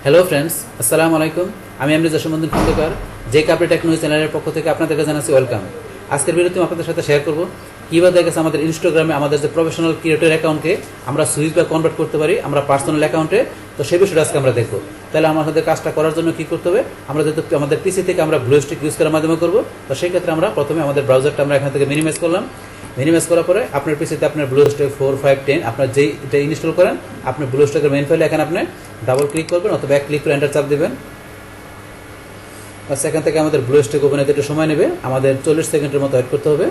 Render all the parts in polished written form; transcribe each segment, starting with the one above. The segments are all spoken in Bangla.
হ্যালো ফ্রেন্ডস, আসসালামু আলাইকুম। আমি জসমুদ্দিন খন্দকার, যে কাপড়ি টেকনোলজি চ্যানেলের পক্ষ থেকে আপনাদেরকে জানাচ্ছি ওয়েলকাম। আজকের ভিডিওতে আপনাদের সাথে শেয়ার করব কীভাবে দেখা গেছে আমাদের ইনস্টাগ্রামে আমাদের যে প্রফেশনাল ক্রিয়েটর অ্যাকাউন্টকে আমরা সুইচ বা কনভার্ট করতে পারি আমরা পার্সোনাল অ্যাকাউন্টে। তো সেই বিষয়টা আজকে আমরা দেখব। তাহলে আমাদের কাজটা করার জন্য কী করতে হবে, আমরা যেহেতু আমাদের পিসি থেকে আমরা ব্লুস্টিক ইউজ করার মাধ্যমে করব, তো সেই ক্ষেত্রে আমরা প্রথমে আমাদের ব্রাউজারটা আমরা এখান থেকে মিনিমাইজ করলাম। মিনিমাইজ করার পরে আপনার পিসিতে আপনার ব্লুস্ট্যাক 4, 5, 10 আপনার যেইটা ইনস্টল করেন আপনি ব্লুস্ট্যাকের মেইন ফাইলে এখানে আপনি ডাবল ক্লিক করবেন অথবা এক ক্লিক করে এন্টার চাপ দেবেন। বাস এখান থেকে আমাদের ব্লুস্ট্যাক ওপেন হতে একটু সময় নেবে, আমাদের 40 সেকেন্ডের মতো ওয়েট করতে হবে।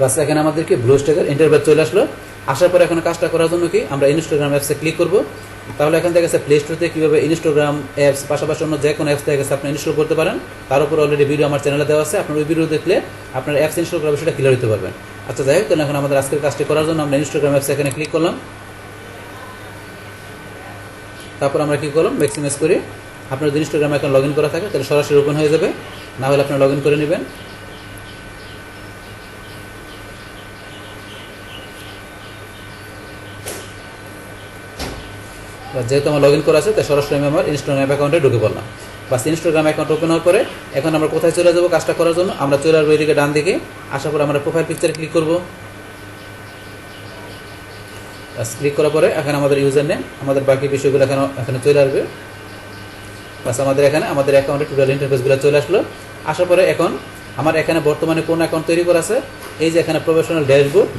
বাস এখানে আমাদেরকে ব্লুস্ট্যাকের ইন্টারফেস চলে আসলো। আসার পরে এখন কাজটা করার জন্য কি আমরা ইনস্টাগ্রাম অ্যাপসে ক্লিক করব। তাহলে এখান থেকে প্লে স্টোরে কীভাবে ইনস্টাগ্রাম অ্যাপস পাশাপাশি অন্য যে কোনো অ্যাপস থেকে আপনি ইনস্টল করতে পারেন তার উপর অলরেডি ভিডিও আমার চ্যানেলে দেওয়া আছে। আপনার ওই ভিডিও দেখলে আপনার অ্যাপস ইনস্টল করার বিষয়টা ক্লিয়ার হতে পারবেন। আচ্ছা যাই হোক, তাহলে এখন আমাদের আজকের কাজটি করার জন্য আমরা ইনস্টাগ্রাম অ্যাপসে এখানে ক্লিক করলাম। তারপর আমরা কী করলাম, ম্যাক্সিমাইজ করি। আপনার যদি ইনস্টাগ্রাম অ্যাকাউন্ট লগ ইন করা থাকে তাহলে সরাসরি ওপেন হয়ে যাবে, না হলে আপনি লগ ইন করে নেবেন। যেহেতু আমার লগ ইন করা আছে তাই সরাসরি আমি আমার ইনস্টাগ্রাম অ্যাকাউন্টে ঢুকে পড়লাম। বাস ইনস্টাগ্রাম অ্যাকাউন্ট ওপেন হওয়ার পরে এখন আমরা কোথায় চলে যাবো কাজটা করার জন্য, আমরা চলে আসবো এদিকে ডান দিকে। আসার পরে আমরা প্রোফাইল পিকচারে ক্লিক করবো। বাস ক্লিক করার পরে এখানে আমাদের ইউজার নেম, আমাদের বাকি বিষয়গুলো এখানে চলে আসবে। বাস আমাদের এখানে আমাদের অ্যাকাউন্টে টোটাল ইন্টারফেসগুলো চলে আসলো। আসার পরে এখন আমার এখানে বর্তমানে কোন অ্যাকাউন্ট তৈরি করা আছে, এই যে এখানে professional dashboard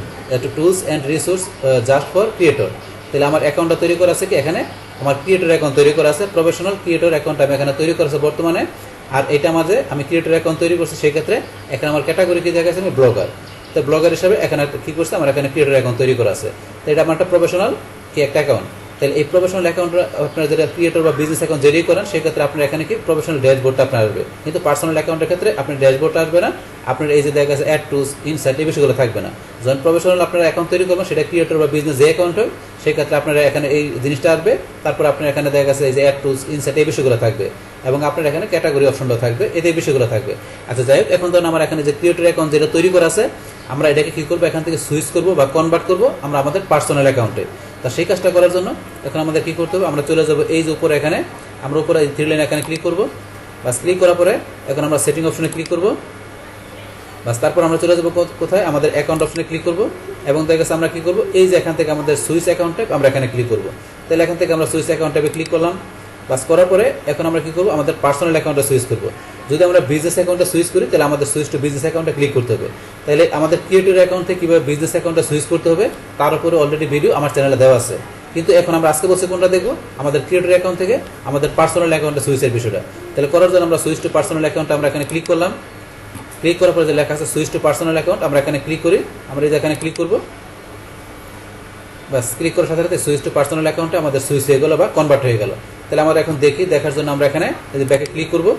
tools and resource just for creator. তাহলে আমার অ্যাকাউন্টটা তৈরি করা আছে কি, এখানে আমার ক্রিয়েটর অ্যাকাউন্ট তৈরি করা আছে, প্রফেশনাল ক্রিয়েটর অ্যাকাউন্ট আমি এখানে তৈরি করা আছে বর্তমানে। আর এটা মাঝে আমি ক্রিয়েটর অ্যাকাউন্ট তৈরি করছি, সেই ক্ষেত্রে এখানে আমার ক্যাটাগরি কি দেখা গেছে আমি ব্লগার। তো ব্লগার হিসাবে এখানে কী করছে, আমার এখানে ক্রিয়েটর অ্যাকাউন্ট তৈরি করা আছে। তো এটা আমার একটা প্রফেশনাল কি একটা অ্যাকাউন্ট। তাহলে এই প্রফেশনাল অ্যাকাউন্ট আপনার যেটা ক্রিয়েটর বা বিজনেস অ্যাকাউন্ট যেটাই করেন সেই ক্ষেত্রে আপনার এখানে কি প্রফেশনাল ড্যাশবোর্ডটা আপনার আসবে, কিন্তু পার্সোনাল অ্যাকাউন্টের ক্ষেত্রে আপনার ড্যাশবোর্ডটা আসবে না। আপনার এই যে দেখা গেছে অ্যাড টুলস ইনসাইট এই বিষয়গুলো থাকবে না। যখন প্রফেশনাল আপনার অ্যাকাউন্ট তৈরি করবেন সেটা ক্রিয়েটর বা বিজনেস যে অ্যাকাউন্ট হয় সেই ক্ষেত্রে আপনার এখানে এই জিনিসটা আসবে। তারপর আপনার এখানে দেখা গেছে এই যে অ্যাড টুলস ইনসাইট এই বিষয়গুলো থাকবে এবং আপনার এখানে ক্যাটাগরি অপশনটাও থাকবে, এতে এই বিষয়গুলো থাকবে। আচ্ছা যাই হোক, এখন ধরুন আমার এখানে যে ক্রিয়েটর অ্যাকাউন্ট যেটা তৈরি করা আছে আমরা এটাকে কী করবো, এখান থেকে সুইচ করবো বা কনভার্ট করবো আমরা আমাদের পার্সোনাল অ্যাকাউন্টে। তা সেই কাজটা করার জন্য এখন আমাদের কী করতে হবে, আমরা চলে যাবো এই যে উপরে, এখানে আমরা উপরে থ্রি লাইন এখানে ক্লিক করবো। বাস ক্লিক করার পরে এখন আমরা সেটিং অপশনে ক্লিক করবো। বাস তারপর আমরা চলে যাবো কোথায়, আমাদের অ্যাকাউন্ট অপশনে ক্লিক করবো এবং দেখা গেছে আমরা কী করবো, এই যে এখান থেকে আমাদের সুইচ অ্যাকাউন্ট টাইপ আমরা এখানে ক্লিক করবো। তাহলে এখান থেকে আমরা সুইচ অ্যাকাউন্ট টাইপে ক্লিক করলাম। বাস করার পরে এখন আমরা কী করবো, আমাদের পার্সোনাল অ্যাকাউন্টে সুইচ করবো। যদি আমরা বিজনেস অ্যাকাউন্টে সুইচ করি তাহলে আমাদের সুইচ টু বিজনেস অ্যাকাউন্টে ক্লিক করতে হবে। তাহলে আমাদের ক্রিয়েটর অ্যাকাউন্ট থেকে কীভাবে বিজনেস অ্যাকাউন্টে সুইচ করতে হবে তার উপরে অলরেডি ভিডিও আমার চ্যানেলে দেওয়া আছে, কিন্তু এখন আমরা আজকে বলছি কোনটা দেখবো, আমাদের ক্রিয়েটর অ্যাকাউন্ট থেকে আমাদের পার্সোনাল অ্যাকাউন্টে সুইচের বিষয়টা। তাহলে করার জন্য আমরা সুইচ টু পার্সোনাল অ্যাকাউন্ট আমরা এখানে ক্লিক করলাম। ক্লিক করার পরে যে লেখা আছে সুইচ টু পার্সোনাল অ্যাকাউন্ট আমরা এখানে ক্লিক করি। আমরা এই যে এখানে ক্লিক করবো। বাস ক্লিক করার সাথে সাথে সুইচ টু পার্সোনাল অ্যাকাউন্টে আমাদের সুইচ হয়ে গেল বা কনভার্ট হয়ে গেল। তাহলে আমরা এখন দেখার জন্য আমরা এখানে এই যে ব্যাকে ক্লিক করবো।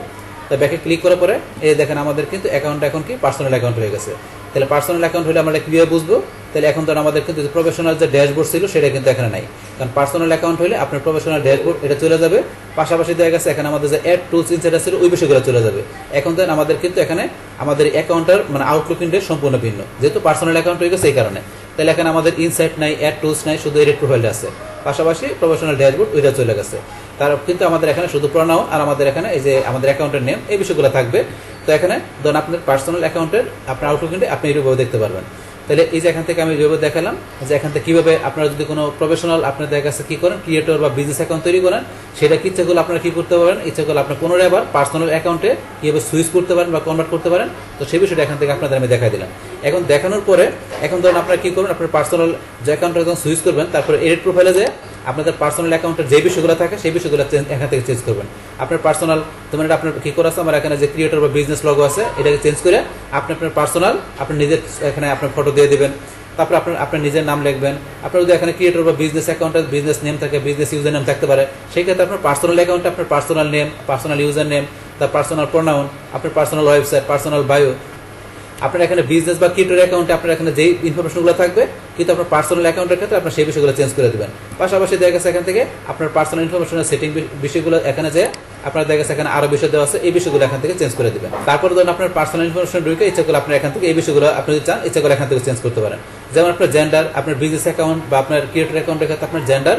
তো ব্যাকে ক্লিক করার পরে এই দেখেন আমাদের কিন্তু অ্যাকাউন্টটা এখন কি পার্সোনাল অ্যাকাউন্ট হয়ে গেছে। তাহলে পার্সোনাল অ্যাকাউন্ট হলে আমরা কীভাবে বুঝবো, তাহলে এখন ধর আমাদের কিন্তু প্রফেশনাল যে ড্যাশবোর্ড ছিল সেটা কিন্তু এখানে নাই, কারণ পার্সোনাল অ্যাকাউন্ট হলে আপনার প্রফেশনাল ড্যাশবোর্ড এটা চলে যাবে। পাশাপাশি দেখা গেছে এখানে আমাদের যে অ্যাড টুলস ইনসাইট ছিল ওই বিষয়গুলো চলে যাবে। এখন দেন আমাদের কিন্তু এখানে আমাদের অ্যাকাউন্টের মানে আউটলুক ইন্ডেক্স সম্পূর্ণ ভিন্ন, যেহেতু পার্সোনাল অ্যাকাউন্ট হয়ে গেছে এই কারণে। তাহলে এখানে আমাদের ইনসাইট নাই, অ্যাড টুলস নাই, শুধু এডিট প্রোফাইলটা আছে। পাশাপাশি প্রফেশনাল ড্যাশবোর্ড ওইটা চলে গেছে। তার কিন্তু আমাদের এখানে শুধু প্রোনাউন আর আমাদের এখানে এই যে আমাদের অ্যাকাউন্টের নেম এই বিষয়গুলো থাকবে। তো এখানে ধরুন আপনার পার্সোনাল অ্যাকাউন্টের আপনার আউটলুক ইন্ডে আপনি এইভাবে দেখতে পারবেন। তাহলে এই যে এখান থেকে আমি যেভাবে দেখালাম যে এখান থেকে কীভাবে আপনারা যদি কোনো প্রফেশনাল আপনার দেখা গেছে কী করেন ক্রিয়েটর বা বিজনেস অ্যাকাউন্ট তৈরি করেন, সেটা কি ইচ্ছাগুলো আপনারা কী করতে পারেন, ইচ্ছাগুলো আপনার পুনরায় আবার পার্সোনাল অ্যাকাউন্টে কীভাবে সুইচ করতে পারেন বা কনভার্ট করতে পারেন। তো সেই বিষয়টা এখান থেকে আপনাদের আমি দেখাই দিলাম। এখন দেখানোর পরে এখন ধরুন আপনারা কী করবেন, আপনার পার্সোনাল যে অ্যাকাউন্টটা যখন সুইচ করবেন তারপরে এডিট প্রোফাইলে যে আপনাদের পার্সোনাল অ্যাকাউন্টের যে বিষয়গুলো থাকে সেই বিষয়গুলো এখান থেকে চেঞ্জ করবেন। আপনার পার্সোনাল তোমার এটা আপনার কী করা আছে, আমার এখানে যে ক্রিয়েটর বা বিজনেস লগো আছে এটাকে চেঞ্জ করে আপনি আপনার পার্সোনাল আপনি নিজের এখানে আপনার ফটো দিয়ে দেবেন। তারপর আপনার নিজের নাম লিখবেন। আপনার যদি এখানে ক্রিয়েটর বা বিজনেস অ্যাকাউন্টে বিজনেস নেম থাকে, বিজনেস ইউজার নেম থাকতে পারে, সেই ক্ষেত্রে আপনার পার্সোনাল অ্যাকাউন্টে আপনার personal name, personal user name, তার পার্সোনাল প্রোনাউন, আপনার পার্সোনাল ওয়েবসাইট, পার্সোনাল বায়ো, আপনার এখানে বিজনেস বা ক্রিপ্টো অ্যাকাউন্টে আপনার এখানে যেই ইনফরমেশনগুলো থাকবে কিন্তু আপনার পার্সোনাল অ্যাকাউন্টের ক্ষেত্রে আপনার সেই বিষয়গুলো চেঞ্জ করে দেবেন। পাশাপাশি দেখা গেছে এখান থেকে আপনার পার্সোনাল ইনফরমেশনের সেটিং বিষয়গুলো এখানে যে আপনার দেখা গেছে এখানে আরো বিষয় দেওয়া আছে, এই বিষয়গুলো এখান থেকে চেঞ্জ করে দেবেন। তারপরে ধরুন আপনার পার্সোনাল ইনফরমেশন ঢুকে ইচ্ছা করে আপনার এখান থেকে এই বিষয়গুলো আপনি যদি চান ইচ্ছা করে এখান থেকে চেঞ্জ করতে পারেন। যেমন আপনার জেন্ডার, আপনার বিজনেস অ্যাকাউন্ট বা আপনার ক্রিয়েটর অ্যাকাউন্টের ক্ষেত্রে আপনার জেন্ডার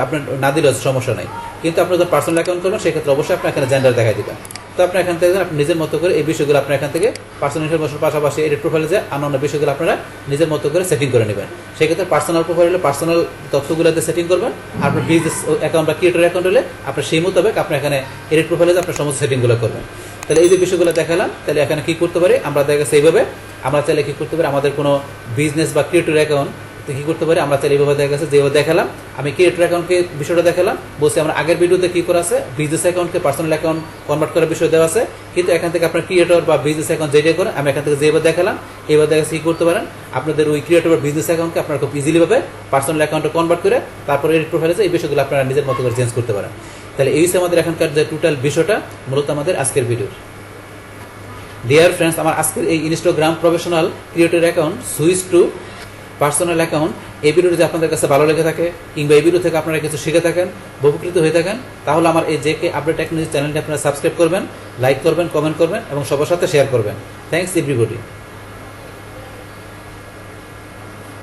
আপনার না দিলেও সমস্যা নাই, কিন্তু আপনার যখন পার্সোনাল অ্যাকাউন্ট করবেন সেক্ষেত্রে অবশ্যই আপনি এখানে জেন্ডার দেখাই দিবেন। তো আপনি এখান থেকে আপনি নিজের মতো করে এই বিষয়গুলো আপনার এখান থেকে পার্সোনাল ইনফরমেশন পাশাপাশি এডিট প্রোফাইলে যে অন্যান্য বিষয়গুলো আপনারা নিজের মতো করে সেটিং করে নেবেন। সেক্ষেত্রে পার্সোনাল প্রোফাইল হলে পার্সোনাল তথ্যগুলোতে সেটিং করবেন, আর আপনার বিজনেস অ্যাকাউন্ট বা ক্রিয়েটর অ্যাকাউন্ট হলে আপনার সেই মোতাবেক আপনি এখানে এডিট প্রোফাইলে আপনার সমস্ত সেটিংগুলো করবেন। তাহলে এই যে বিষয়গুলো দেখালাম, তাহলে এখানে কি করতে পারি আমরা দেখা গেছে এইভাবে আমরা চাইলে কি করতে পারি আমাদের কোনো বিজনেস বা ক্রিয়েটর অ্যাকাউন্ট কি করতে পারি আমরা চাইলে এইভাবে দেখা গেছে যেভাবে দেখালাম, আমি ক্রিয়েটর অ্যাকাউন্টকে বিষয়টা দেখালাম, বলছি আমরা আগের ভিডিওতে কি করা আছে বিজনেস অ্যাকাউন্টকে পার্সোনাল অ্যাকাউন্ট কনভার্ট করার বিষয় দেওয়া আছে, কিন্তু এখান থেকে আপনার ক্রিয়েটর বা বিজনেস অ্যাকাউন্ট যেটা করেন আমি এখান থেকে যেভাবে দেখালাম এইভাবে দেখা গেছে কি করতে পারেন আপনাদের ওই ক্রিয়েটর বা বিজনেস অ্যাকাউন্টকে আপনারা খুব ইজিলি ভাবে পার্সোনাল অ্যাকাউন্টে কনভার্ট করে তারপরে এডিট প্রোফাইলে এই বিষয়গুলো আপনারা নিজের মতো করে চেঞ্জ করতে পারেন। তাহলে এই হচ্ছে আমাদের এখানকার যে টোটাল বিষয়টা মূলত আমাদের আজকের ভিডিও। ডিয়ার ফ্রেন্ডস, আমার আজকের এই Instagram professional creator account switch to personal account এই ভিডিওটি যদি আপনাদের কাছে ভালো লেগে থাকে কিংবা এই ভিডিও থেকে আপনারা কিছু শিখে থাকেন, উপকৃত হয়ে থাকেন, তাহলে আমার এই জেকে আপডেট টেকনোলজি চ্যানেলটি আপনারা সাবস্ক্রাইব করবেন, লাইক করবেন, কমেন্ট করবেন এবং সবার সাথে শেয়ার করবেন। Thanks everybody.